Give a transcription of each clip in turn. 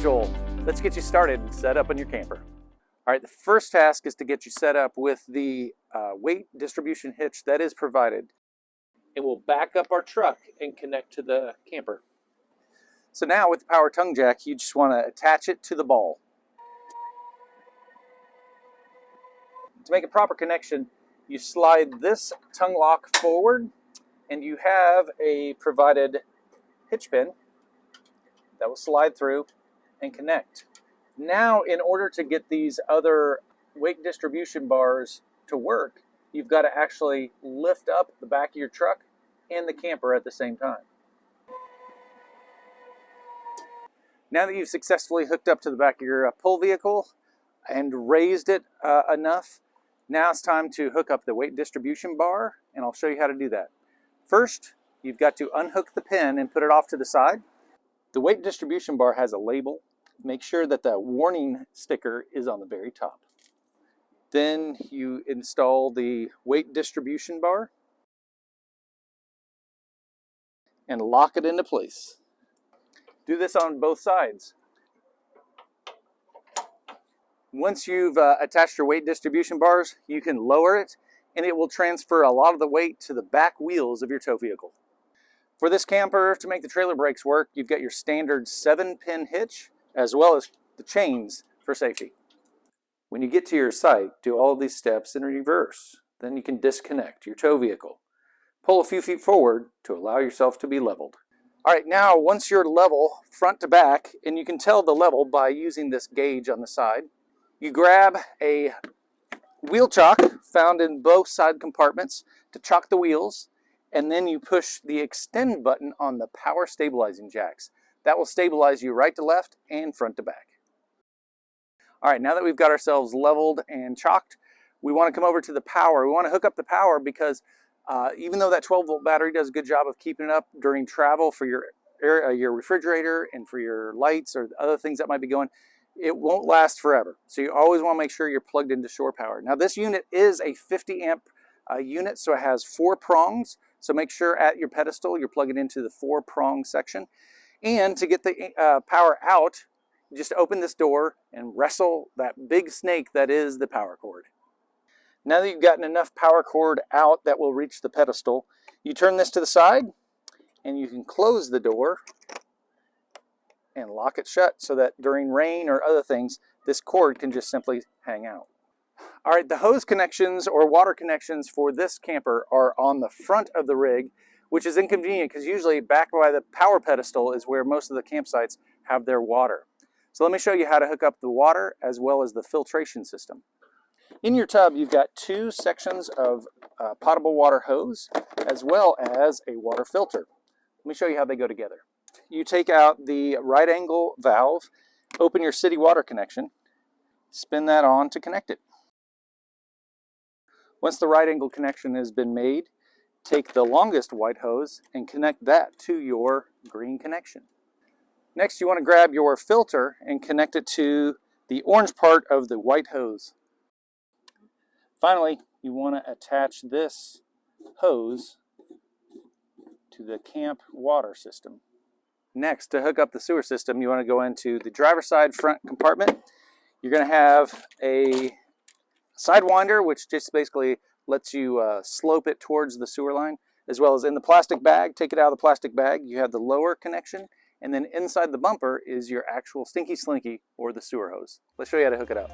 Joel. Let's get you started and set up on your camper. All right, the first task is to get you set up with the weight distribution hitch that is provided. It will back up our truck and connect to the camper. So now with the power tongue jack, you just want to attach it to the ball. To make a proper connection, you slide this tongue lock forward and you have a provided hitch pin that will slide through and connect. Now, in order to get these other weight distribution bars to work, you've got to actually lift up the back of your truck and the camper at the same time. Now that you've successfully hooked up to the back of your pull vehicle and raised it enough, now it's time to hook up the weight distribution bar, and I'll show you how to do that. First, you've got to unhook the pin and put it off to the side. The weight distribution bar has a label. Make sure that the warning sticker is on the very top. Then you install the weight distribution bar and lock it into place. Do this on both sides. Once you've attached your weight distribution bars, you can lower it and it will transfer a lot of the weight to the back wheels of your tow vehicle. For this camper, to make the trailer brakes work, you've got your standard 7-pin hitch as well as the chains for safety. When you get to your site, do all of these steps in reverse. Then you can disconnect your tow vehicle. Pull a few feet forward to allow yourself to be leveled. All right, now once you're level front to back, and you can tell the level by using this gauge on the side, you grab a wheel chock found in both side compartments to chock the wheels, and then you push the extend button on the power stabilizing jacks. That will stabilize you right to left and front to back. All right, now that we've got ourselves leveled and chocked, we want to come over to the power. We want to hook up the power because even though that 12-volt battery does a good job of keeping it up during travel for your refrigerator and for your lights or other things that might be going, it won't last forever. So you always want to make sure you're plugged into shore power. Now this unit is a 50 amp unit, so it has 4 prongs. So make sure at your pedestal you're plugging into the 4-prong section. And to get the power out, just open this door and wrestle that big snake that is the power cord. Now that you've gotten enough power cord out that will reach the pedestal, you turn this to the side and you can close the door and lock it shut so that during rain or other things, this cord can just simply hang out. All right, the hose connections or water connections for this camper are on the front of the rig, which is inconvenient because usually back by the power pedestal is where most of the campsites have their water. So let me show you how to hook up the water as well as the filtration system. In your tub, you've got 2 sections of potable water hose as well as a water filter. Let me show you how they go together. You take out the right angle valve, open your city water connection, spin that on to connect it. Once the right angle connection has been made, take the longest white hose and connect that to your green connection. Next, you want to grab your filter and connect it to the orange part of the white hose. Finally, you want to attach this hose to the camp water system. Next, to hook up the sewer system, you want to go into the driver's side front compartment. You're going to have a sidewinder, which just basically lets you slope it towards the sewer line, as well as in the plastic bag. Take it out of the plastic bag. You have the lower connection, and then inside the bumper is your actual stinky slinky or the sewer hose. Let's show you how to hook it up.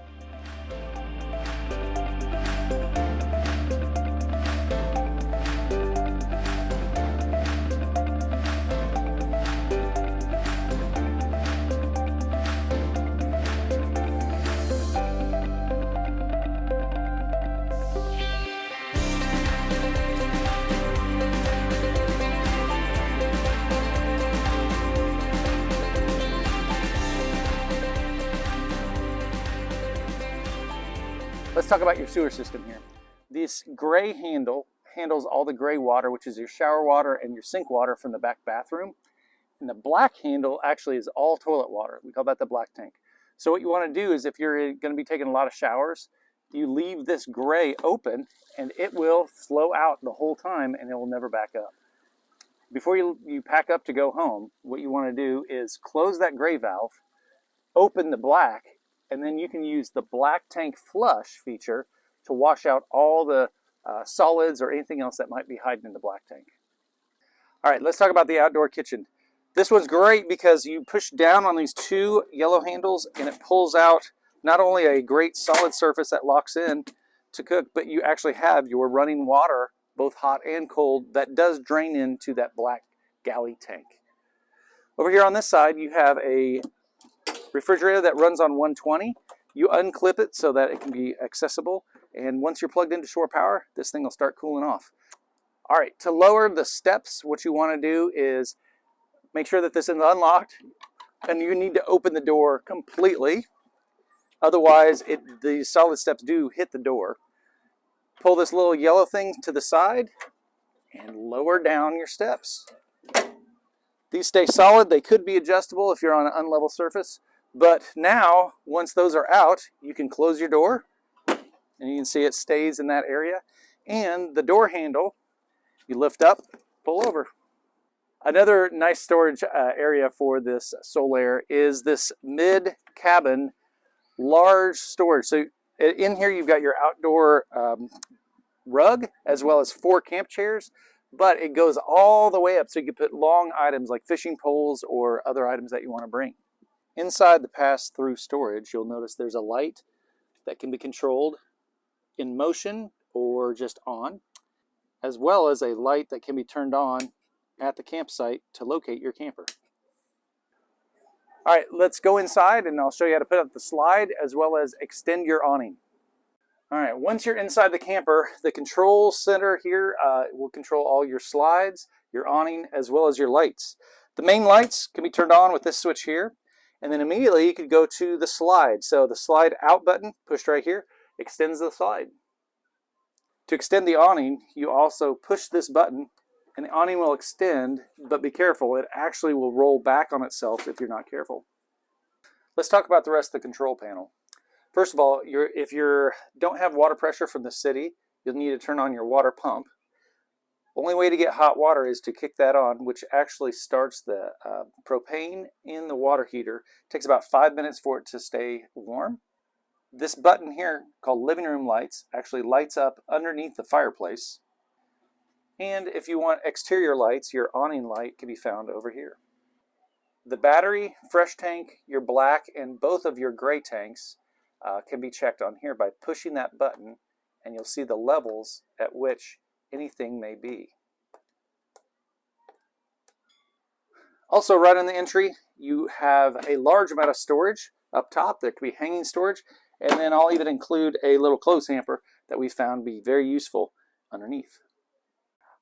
Let's talk about your sewer system here. This gray handle handles all the gray water, which is your shower water and your sink water from the back bathroom. And the black handle actually is all toilet water. We call that the black tank. So what you want to do is if you're going to be taking a lot of showers, you leave this gray open and it will flow out the whole time and it will never back up. Before you pack up to go home, what you want to do is close that gray valve, open the black, and then you can use the black tank flush feature to wash out all the solids or anything else that might be hiding in the black tank. All right, let's talk about the outdoor kitchen. This one's great because you push down on these two yellow handles and it pulls out not only a great solid surface that locks in to cook, but you actually have your running water, both hot and cold, that does drain into that black galley tank. Over here on this side, you have a refrigerator that runs on 120. You unclip it so that it can be accessible, and once you're plugged into shore power, this thing will start cooling off. All right, to lower the steps, what you want to do is make sure that this is unlocked, and you need to open the door completely. Otherwise, the solid steps do hit the door. Pull this little yellow thing to the side and lower down your steps. These stay solid. They could be adjustable if you're on an unlevel surface. But now, once those are out, you can close your door, and you can see it stays in that area. And the door handle, you lift up, pull over. Another nice storage area for this Solaire is this mid-cabin large storage. So in here you've got your outdoor rug as well as 4 camp chairs, but it goes all the way up so you can put long items like fishing poles or other items that you want to bring. Inside the pass-through storage, you'll notice there's a light that can be controlled in motion or just on, as well as a light that can be turned on at the campsite to locate your camper. All right, let's go inside and I'll show you how to put up the slide as well as extend your awning. All right, once you're inside the camper, the control center here will control all your slides, your awning, as well as your lights. The main lights can be turned on with this switch here, and then immediately you could go to the slide. So the slide out button, pushed right here, extends the slide. To extend the awning, you also push this button and the awning will extend, but be careful, it actually will roll back on itself if you're not careful. Let's talk about the rest of the control panel. First of all, if you don't have water pressure from the city, you'll need to turn on your water pump. Only way to get hot water is to kick that on, which actually starts the propane in the water heater. It takes about 5 minutes for it to stay warm. This button here, called living room lights, actually lights up underneath the fireplace. And if you want exterior lights, your awning light can be found over here. The battery, fresh tank, your black, and both of your gray tanks can be checked on here by pushing that button, and you'll see the levels at which anything may be. Also, right on the entry, you have a large amount of storage up top. There could be hanging storage, and then I'll even include a little clothes hamper that we found be very useful underneath.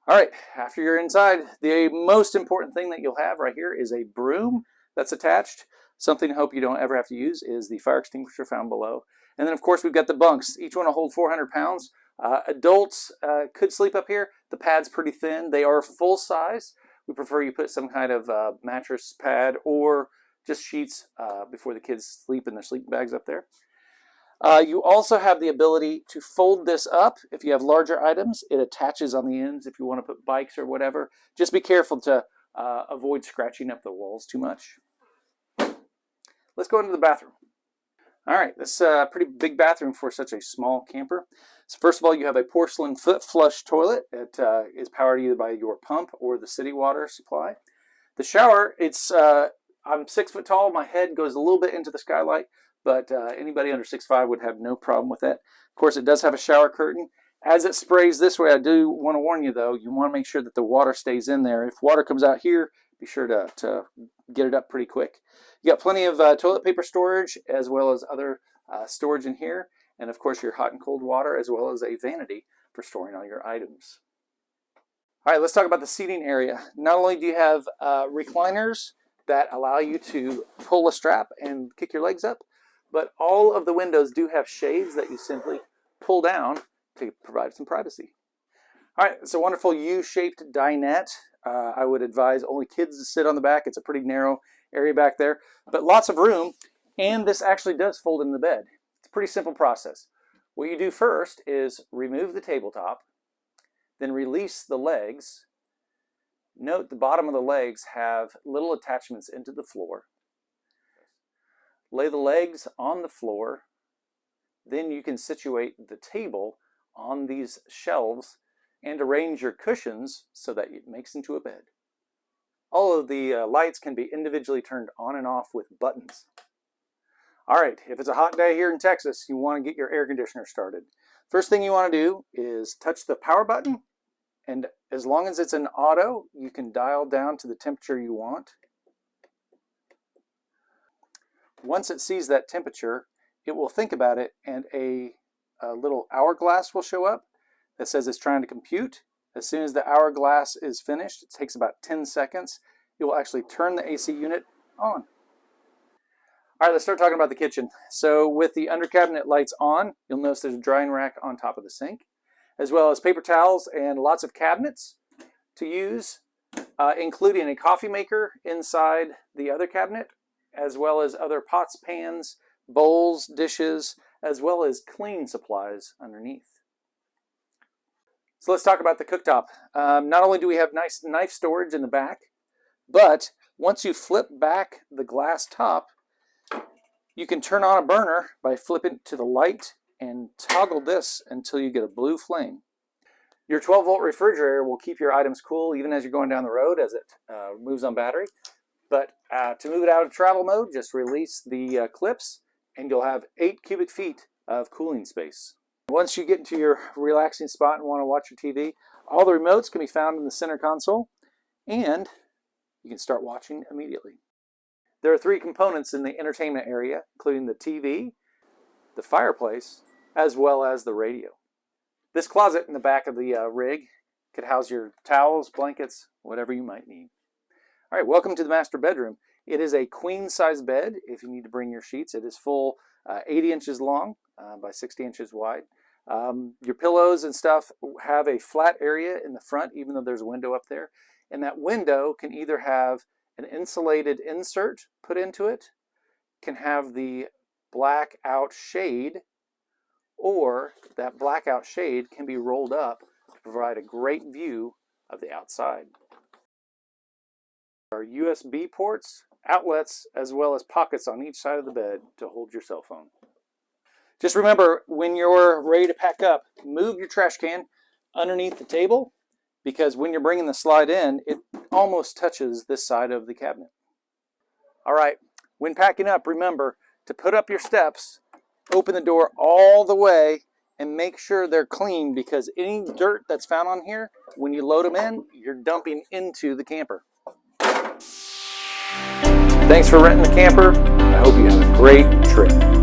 All right, after you're inside, the most important thing that you'll have right here is a broom that's attached. Something I hope you don't ever have to use is the fire extinguisher found below. And then, of course, we've got the bunks. Each one will hold 400 pounds. Adults could sleep up here. The pad's pretty thin. They are full size. We prefer you put some kind of mattress pad or just sheets before the kids sleep in their sleeping bags up there. You also have the ability to fold this up. If you have larger items, it attaches on the ends if you want to put bikes or whatever. Just be careful to avoid scratching up the walls too much. Let's go into the bathroom. All right, this is a pretty big bathroom for such a small camper. So first of all, you have a porcelain foot flush toilet. It is powered either by your pump or the city water supply. The shower, I'm 6 foot tall. My head goes a little bit into the skylight, but anybody under 6'5" would have no problem with that. Of course, it does have a shower curtain. As it sprays this way, I do want to warn you, though, you want to make sure that the water stays in there. If water comes out here, be sure to get it up pretty quick. You got plenty of toilet paper storage as well as other storage in here. And, of course, your hot and cold water as well as a vanity for storing all your items. All right, let's talk about the seating area. Not only do you have recliners that allow you to pull a strap and kick your legs up, but all of the windows do have shades that you simply pull down to provide some privacy. All right, it's a wonderful U-shaped dinette. I would advise only kids to sit on the back. It's a pretty narrow area back there, but lots of room, and this actually does fold in the bed. It's a pretty simple process. What you do first is remove the tabletop, then release the legs. Note the bottom of the legs have little attachments into the floor. lay the legs on the floor. Then you can situate the table on these shelves and arrange your cushions so that it makes into a bed. All of the lights can be individually turned on and off with buttons. All right, if it's a hot day here in Texas, you want to get your air conditioner started. First thing you want to do is touch the power button, and as long as it's in auto, you can dial down to the temperature you want. Once it sees that temperature, it will think about it, and a little hourglass will show up that says it's trying to compute. As soon as the hourglass is finished, it takes about 10 seconds, it will actually turn the AC unit on. All right, let's start talking about the kitchen. So with the under cabinet lights on, you'll notice there's a drying rack on top of the sink, as well as paper towels and lots of cabinets to use, including a coffee maker inside the other cabinet, as well as other pots, pans, bowls, dishes, as well as cleaning supplies underneath. So let's talk about the cooktop. Not only do we have nice knife storage in the back, but once you flip back the glass top, you can turn on a burner by flipping to the light and toggle this until you get a blue flame. Your 12-volt refrigerator will keep your items cool even as you're going down the road as it moves on battery. But to move it out of travel mode, just release the clips and you'll have 8 cubic feet of cooling space. Once you get into your relaxing spot and want to watch your TV, all the remotes can be found in the center console and you can start watching immediately. There are 3 components in the entertainment area, including the TV, the fireplace, as well as the radio. This closet in the back of the rig could house your towels, blankets, whatever you might need. All right, welcome to the master bedroom. It is a queen size bed if you need to bring your sheets. It is full 80 inches long by 60 inches wide. Your pillows and stuff have a flat area in the front, even though there's a window up there. And that window can either have an insulated insert put into it, can have the blackout shade, or that blackout shade can be rolled up to provide a great view of the outside. There are USB ports, outlets, as well as pockets on each side of the bed to hold your cell phone. Just remember, when you're ready to pack up, move your trash can underneath the table, because when you're bringing the slide in, it almost touches this side of the cabinet. All right, when packing up, remember to put up your steps, open the door all the way, and make sure they're clean, because any dirt that's found on here, when you load them in, you're dumping into the camper. Thanks for renting the camper. I hope you have a great trip.